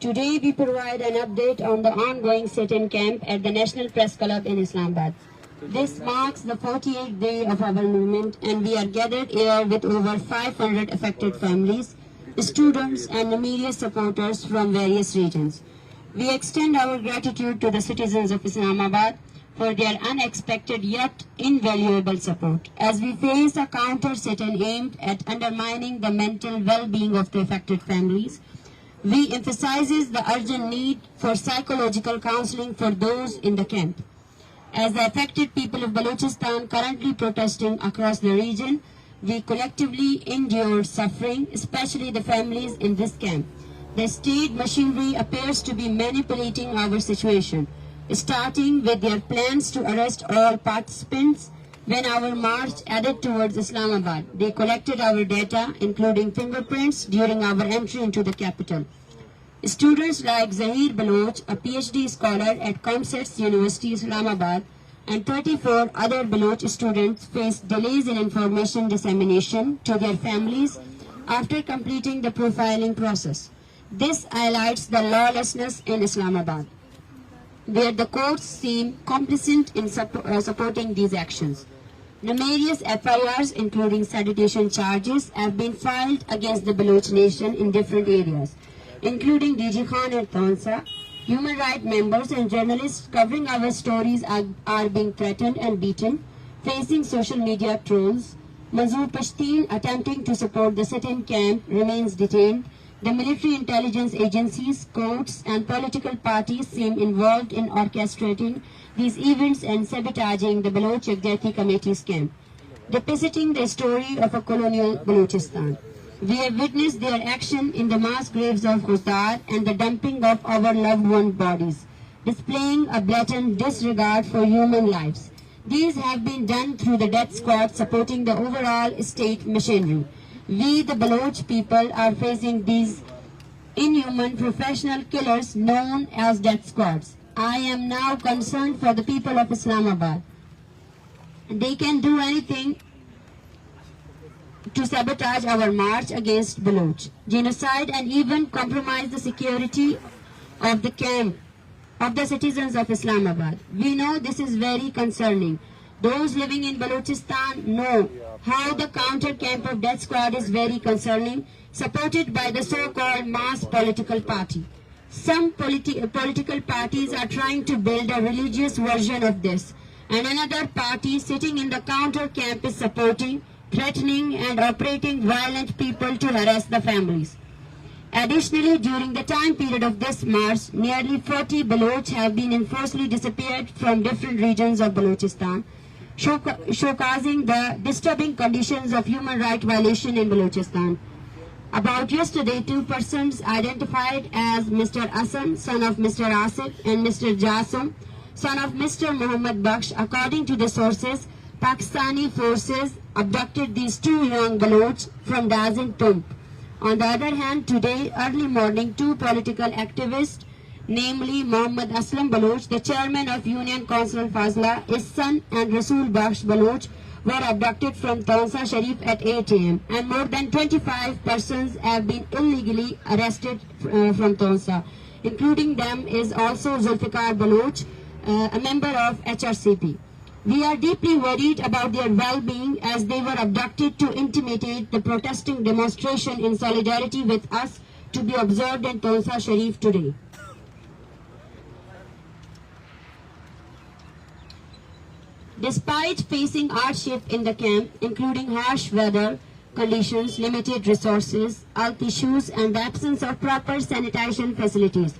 Today we provide an update on the ongoing sit-in camp at the National Press Club in Islamabad. This marks the 48th day of our movement, and we are gathered here with over 500 affected families, students and media supporters from various regions. We extend our gratitude to the citizens of Islamabad for their unexpected yet invaluable support as we face a counter sit-in aimed at undermining the mental well-being of the affected families. We emphasizes the urgent need for psychological counseling for those in the camp. As the affected people of Balochistan currently protesting across the region, we collectively endure suffering, especially the families in this camp. The state machinery appears to be manipulating our situation, starting with their plans to arrest all participants. When our march headed towards Islamabad, they collected our data, including fingerprints, during our entry into the capital. Students like Zahir Baloch, a PhD scholar at Comsets University, Islamabad, and 34 other Baloch students faced delays in information dissemination to their families after completing the profiling process. This highlights the lawlessness in Islamabad, where the courts seem complicit in supporting these actions. Numerous FIRs, including sedition charges, have been filed against the Baloch nation in different areas, including Khan and Tonsa. Human rights members and journalists covering our stories are being threatened and beaten, facing social media trolls. Manzoor Pashtun, attempting to support the sit-in camp, remains detained. The military intelligence agencies, courts, and political parties seem involved in orchestrating these events and sabotaging the Baloch Yekjahati Committee's camp, depicting the story of a colonial Balochistan. We have witnessed their action in the mass graves of Khuttab and the dumping of our loved ones' bodies, displaying a blatant disregard for human lives. These have been done through the death squad supporting the overall state machinery. We, the Baloch people, are facing these inhuman professional killers known as death squads. I am now concerned for the people of Islamabad. They can do anything to sabotage our march against Baloch, genocide, and even compromise the security of the camp of the citizens of Islamabad. We know this is very concerning. Those living in Balochistan know how the counter camp of death squad is very concerning, supported by the so-called mass political party. Some political parties are trying to build a religious version of this, and another party sitting in the counter camp is supporting, threatening, and operating violent people to harass the families. Additionally, during the time period of this march, nearly 40 Baloch have been enforcedly disappeared from different regions of Balochistan, showcasing the disturbing conditions of human rights violation in Balochistan. About yesterday, 2 persons identified as Mr. Hassan, son of Mr. Asif, and Mr. Jasum, son of Mr. Muhammad Baksh, according to the sources, Pakistani forces abducted these 2 young Baloch from Dazin Tump. On the other hand, today, early morning, 2 political activists, namely Muhammad Aslam Baloch, the chairman of Union Council Fazla, his son, and Rasul Baksh Baloch, were abducted from Tonsa Sharif at 8 a.m. and more than 25 persons have been illegally arrested from Tonsa. Including them is also Zulfikar Baloch, a member of HRCP. We are deeply worried about their well-being as they were abducted to intimidate the protesting demonstration in solidarity with us to be observed in Tonsa Sharif today. Despite facing hardship in the camp, including harsh weather conditions, limited resources, health issues, and the absence of proper sanitation facilities,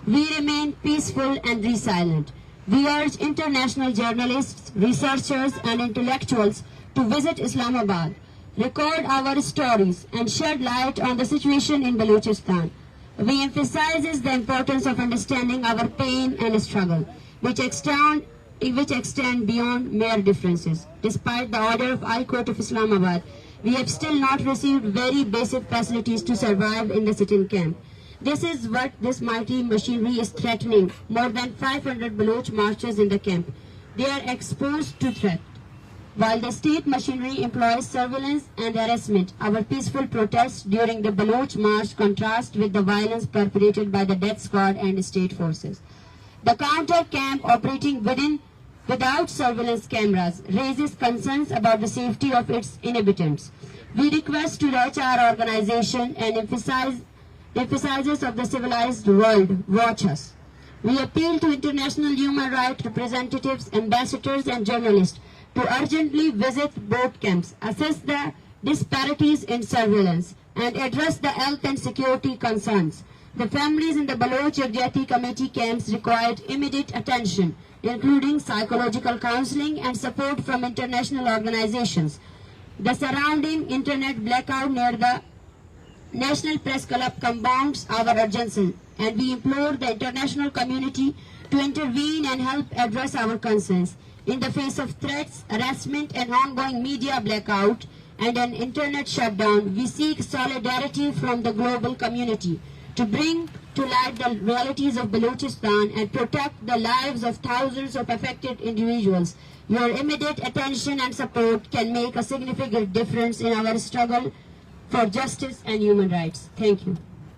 we remain peaceful and resilient. We urge international journalists, researchers, and intellectuals to visit Islamabad, record our stories, and shed light on the situation in Balochistan. We emphasize the importance of understanding our pain and struggle, which extend beyond mere differences. Despite the order of High Court of Islamabad, we have still not received very basic facilities to survive in the sit-in camp. This is what this mighty machinery is threatening. More than 500 Baloch marchers in the camp. They are exposed to threat. While the state machinery employs surveillance and harassment, our peaceful protests during the Baloch march contrast with the violence perpetrated by the death squad and state forces. The counter camp operating without surveillance cameras raises concerns about the safety of its inhabitants. We request to the HR organization and emphasizes of the civilized world, watch us. We appeal to international human rights representatives, ambassadors and journalists to urgently visit both camps, assess the disparities in surveillance, and address the health and security concerns. The families in the Baloch Yekjahati Committee camps required immediate attention, including psychological counseling and support from international organizations. The surrounding internet blackout near the National Press Club compounds our urgency, and we implore the international community to intervene and help address our concerns. In the face of threats, harassment and ongoing media blackout and an internet shutdown, we seek solidarity from the global community to bring to light the realities of Balochistan and protect the lives of thousands of affected individuals. Your immediate attention and support can make a significant difference in our struggle for justice and human rights. Thank you.